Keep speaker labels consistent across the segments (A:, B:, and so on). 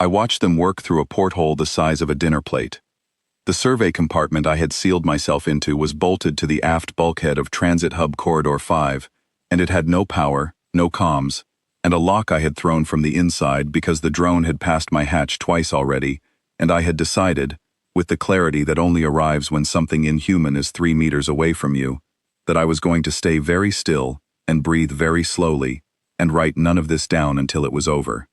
A: I watched them work through a porthole the size of a dinner plate. The survey compartment I had sealed myself into was bolted to the aft bulkhead of Transit Hub Corridor 5, and it had no power, no comms, and a lock I had thrown from the inside because the drone had passed my hatch twice already, and I had decided, with the clarity that only arrives when something inhuman is 3 meters away from you, that I was going to stay very still and breathe very slowly and write none of this down until it was over.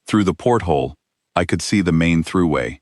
A: Through the porthole, I could see the main throughway.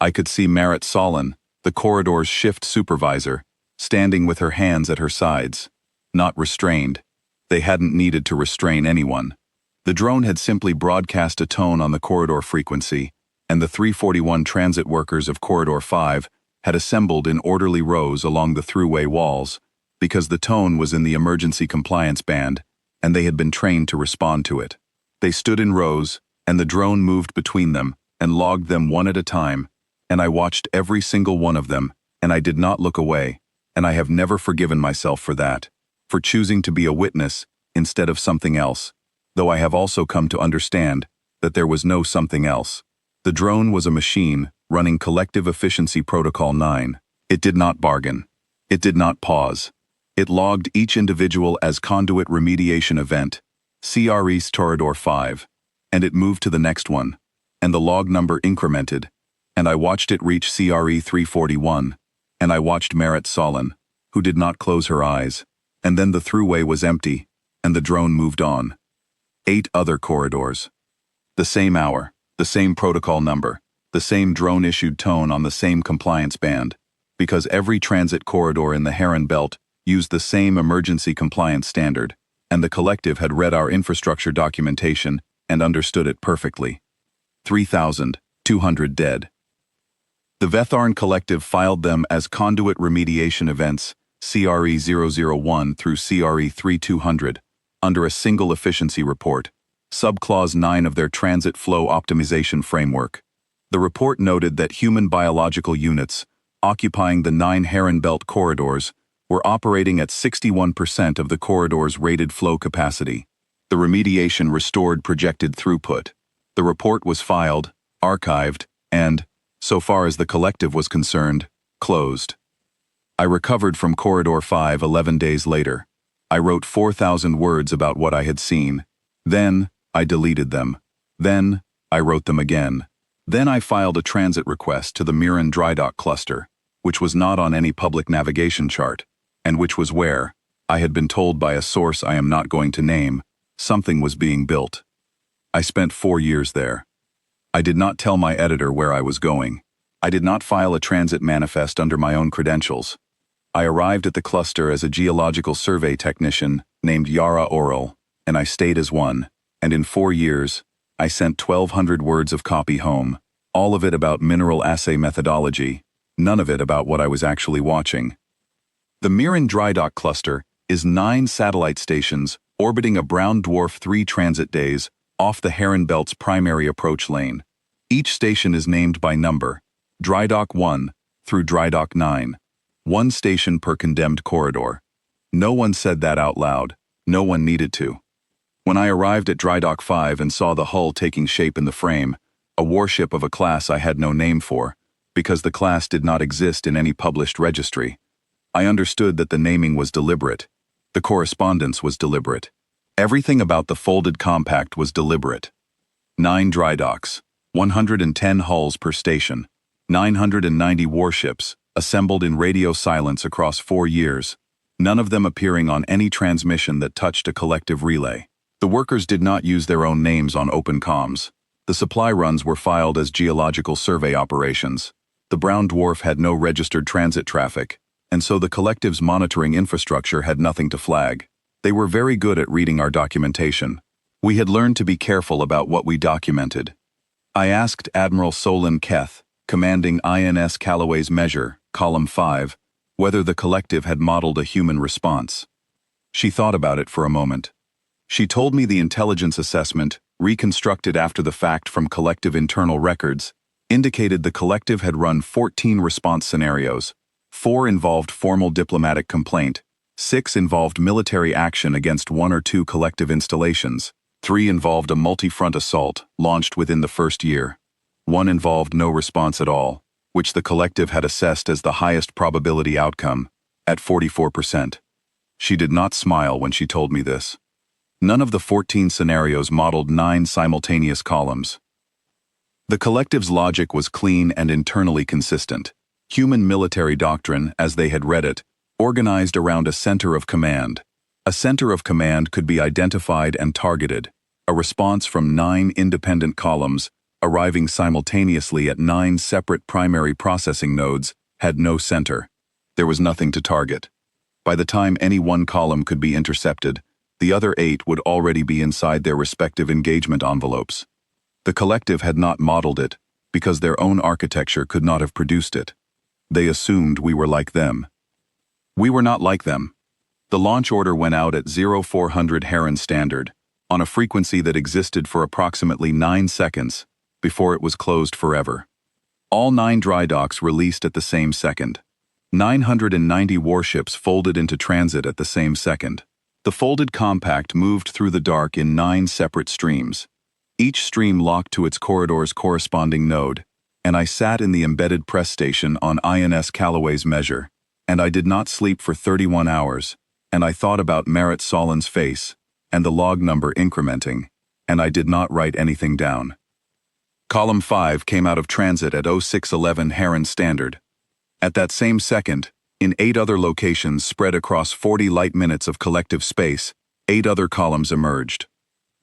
A: I could see Marit Solon, the corridor's shift supervisor, standing with her hands at her sides. Not restrained. They hadn't needed to restrain anyone. The drone had simply broadcast a tone on the corridor frequency, and the 341 transit workers of Corridor 5 had assembled in orderly rows along the throughway walls, because the tone was in the emergency compliance band, and they had been trained to respond to it. They stood in rows, and the drone moved between them and logged them one at a time, and I watched every single one of them, and I did not look away, and I have never forgiven myself for that, for choosing to be a witness instead of something else, though I have also come to understand that there was no something else. The drone was a machine running Collective Efficiency Protocol 9. It did not bargain. It did not pause. It logged each individual as Conduit Remediation Event, CRE's Corridor 5, and it moved to the next one, and the log number incremented, and I watched it reach CRE 341, and I watched Marit Solon, who did not close her eyes, and then the throughway was empty, and the drone moved on. 8 other corridors. The same hour, the same protocol number, the same drone-issued tone on the same compliance band, because every transit corridor in the Heron Belt used the same emergency compliance standard, and the collective had read our infrastructure documentation and understood it perfectly. 3,200 dead. The Vetharn Collective filed them as Conduit Remediation Events, CRE 001 through CRE 3200, under a single efficiency report, Subclause 9 of their Transit Flow Optimization Framework. The report noted that human biological units, occupying the 9 Heron Belt corridors, were operating at 61% of the corridor's rated flow capacity. The remediation restored projected throughput. The report was filed, archived, and, so far as the collective was concerned, closed. I recovered from Corridor 5 11 days later. I wrote 4,000 words about what I had seen. Then, I deleted them. Then, I wrote them again. Then I filed a transit request to the Mirren Dry Dock Cluster, which was not on any public navigation chart, and which was where, I had been told by a source I am not going to name, something was being built. I spent 4 years there. I did not tell my editor where I was going. I did not file a transit manifest under my own credentials. I arrived at the cluster as a geological survey technician named Yara Oral, and I stayed as one, and in 4 years, I sent 1,200 words of copy home, all of it about mineral assay methodology, none of it about what I was actually watching. The Mirren Dry Dock Cluster is 9 satellite stations orbiting a brown dwarf 3 transit days off the Heron Belt's primary approach lane. Each station is named by number, Dry Dock 1 through Dry Dock 9, 1 station per condemned corridor. No one said that out loud, no one needed to. When I arrived at Dry Dock 5 and saw the hull taking shape in the frame, a warship of a class I had no name for, because the class did not exist in any published registry, I understood that the naming was deliberate. The correspondence was deliberate. Everything about the folded compact was deliberate. 9 dry docks, 110 hulls per station, 990 warships, assembled in radio silence across 4 years, none of them appearing on any transmission that touched a collective relay. The workers did not use their own names on open comms. The supply runs were filed as geological survey operations. The brown dwarf had no registered transit traffic, and so the collective's monitoring infrastructure had nothing to flag. They were very good at reading our documentation. We had learned to be careful about what we documented. I asked Admiral Solon Keth, commanding INS Callaway's Measure, Column 5, whether the collective had modeled a human response. She thought about it for a moment. She told me the intelligence assessment, reconstructed after the fact from collective internal records, indicated the collective had run 14 response scenarios. 4 involved formal diplomatic complaint, 6 involved military action against 1 or 2 collective installations, 3 involved a multi-front assault, launched within the first year. 1 involved no response at all, which the collective had assessed as the highest probability outcome, at 44%. She did not smile when she told me this. None of the 14 scenarios modeled 9 simultaneous columns. The collective's logic was clean and internally consistent. Human military doctrine, as they had read it, organized around a center of command. A center of command could be identified and targeted. A response from 9 independent columns, arriving simultaneously at 9 separate primary processing nodes, had no center. There was nothing to target. By the time any one column could be intercepted, the other 8 would already be inside their respective engagement envelopes. The collective had not modeled it, because their own architecture could not have produced it. They assumed we were like them. We were not like them. The launch order went out at 0400 Heron Standard, on a frequency that existed for approximately 9 seconds, before it was closed forever. All 9 dry docks released at the same second. 990 warships folded into transit at the same second. The folded compact moved through the dark in 9 separate streams. Each stream locked to its corridor's corresponding node, and I sat in the embedded press station on INS Callaway's measure, and I did not sleep for 31 hours, and I thought about Merritt Solin's face, and the log number incrementing, and I did not write anything down. Column 5 came out of transit at 0611 Heron Standard. At that same second, in 8 other locations spread across 40 light minutes of collective space, 8 other columns emerged.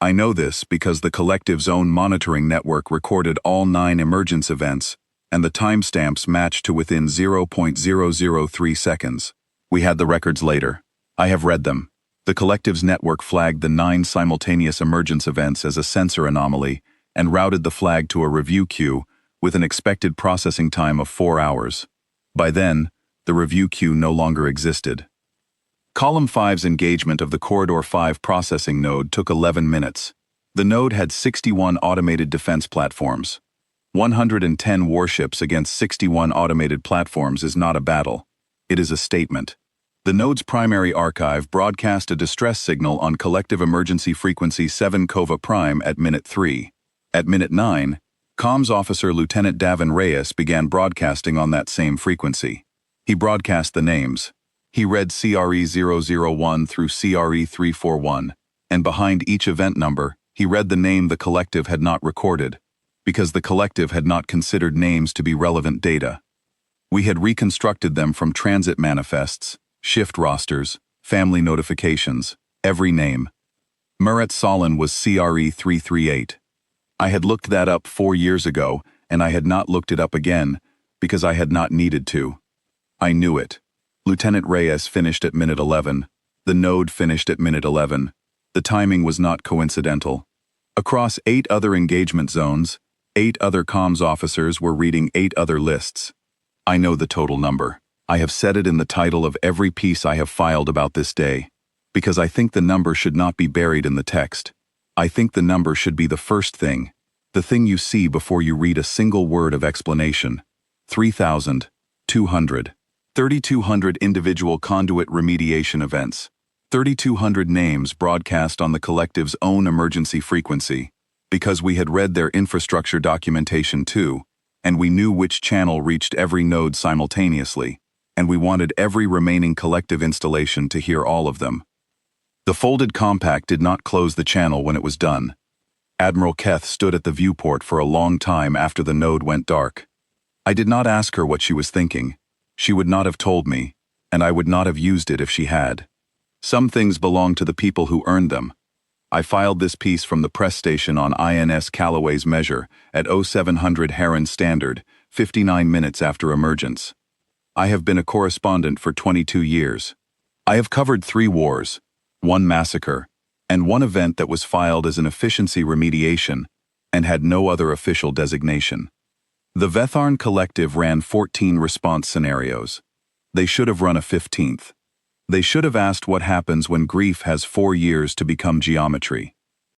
A: I know this because the collective's own monitoring network recorded all 9 emergence events, and the timestamps matched to within 0.003 seconds. We had the records later. I have read them. The collective's network flagged the 9 simultaneous emergence events as a sensor anomaly and routed the flag to a review queue with an expected processing time of 4 hours. By then, the review queue no longer existed. Column 5's engagement of the Corridor 5 processing node took 11 minutes. The node had 61 automated defense platforms. 110 warships against 61 automated platforms is not a battle. It is a statement. The node's primary archive broadcast a distress signal on collective emergency frequency 7 Cova Prime at minute 3. At minute 9, Comms Officer Lieutenant Davin Reyes began broadcasting on that same frequency. He broadcast the names. He read CRE001 through CRE341, and behind each event number, he read the name the collective had not recorded, because the collective had not considered names to be relevant data. We had reconstructed them from transit manifests, shift rosters, family notifications, every name. Merritt Solin was CRE338. I had looked that up 4 years ago, and I had not looked it up again, because I had not needed to. I knew it. Lieutenant Reyes finished at minute 11. The node finished at minute 11. The timing was not coincidental. Across 8 other engagement zones, 8 other comms officers were reading 8 other lists. I know the total number. I have said it in the title of every piece I have filed about this day, because I think the number should not be buried in the text. I think the number should be the first thing, the thing you see before you read a single word of explanation. 3,200. 3,200 individual conduit remediation events. 3,200 names broadcast on the collective's own emergency frequency, because we had read their infrastructure documentation too, and we knew which channel reached every node simultaneously, and we wanted every remaining collective installation to hear all of them. The folded compact did not close the channel when it was done. Admiral Keth stood at the viewport for a long time after the node went dark. I did not ask her what she was thinking. She would not have told me, and I would not have used it if she had. Some things belong to the people who earned them. I filed this piece from the press station on INS Callaway's measure at 0700 Heron Standard, 59 minutes after emergence. I have been a correspondent for 22 years. I have covered 3 wars, 1 massacre, and 1 event that was filed as an efficiency remediation and had no other official designation. The Vetharn Collective ran 14 response scenarios. They should have run a 15th. They should have asked what happens when grief has 4 years to become geometry.